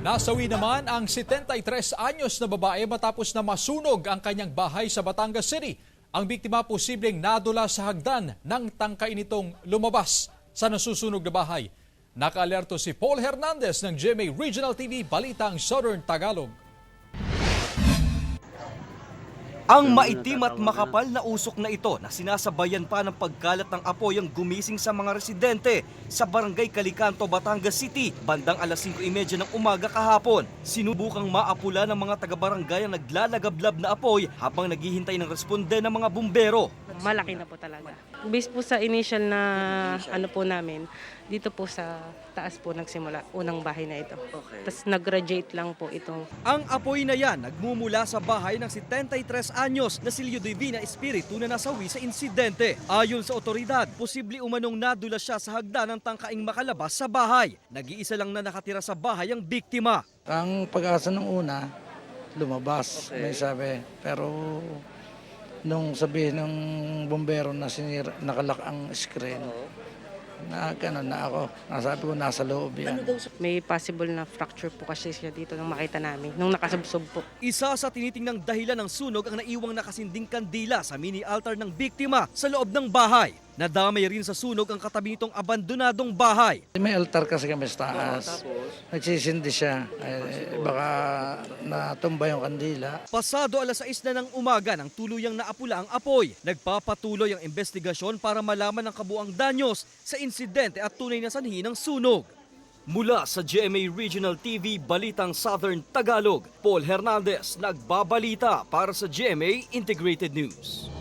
Nasawi naman ang 73 anyos na babae matapos na masunog ang kanyang bahay sa Batangas City. Ang biktima posibleng nadula sa hagdan ng tangkay nitong lumabas sa nasusunog na bahay. Nakaalerto si Paul Hernandez ng GMA Regional TV, Balitang Southern Tagalog. Ang maitim at makapal na usok na ito na sinasabayan pa ng pagkalat ng apoy ang gumising sa mga residente sa Barangay Calicanto, Batangas City, bandang alas 5:30 ng umaga kahapon. Sinubukang maapula ng mga taga-barangay ang naglalagablab na apoy habang naghihintay ng responde ng mga bumbero. Malaki na po talaga. Based po sa initial na ano po namin, dito po sa taas po nagsimula, unang bahay na ito. Tapos nag-radiate lang po itong. Ang apoy na yan nagmumula sa bahay ng 73 anyos na si Leo Divina Espiritu na nasawi sa insidente. Ayon sa otoridad, posible umanong nadula siya sa hagdan ng tangkaing makalabas sa bahay. Nag-iisa lang na nakatira sa bahay ang biktima. Ang pag-asa ng una, lumabas, may sabi. Pero nung sabihin ng bombero na sinira, nakalak ang screen, na gano'n na ako. Nasabi ko nasa loob yan. May possible na fracture po kasi siya dito nung makita namin, nung nakasubsob po. Isa sa tinitingnang dahilan ng sunog ang naiwang nakasinding kandila sa mini altar ng biktima sa loob ng bahay. Nadamay rin sa sunog ang katabi nitong abandonadong bahay. May altar kasi kami sa taas. Nagsisindi siya. Baka natumba yung kandila. Pasado alas 6 na ng umaga nang tuluyang naapula ang apoy. Nagpapatuloy ang investigasyon para malaman ang kabuang danyos sa insidente at tunay na sanhi ng sunog. Mula sa GMA Regional TV, Balitang Southern Tagalog, Paul Hernandez nagbabalita para sa GMA Integrated News.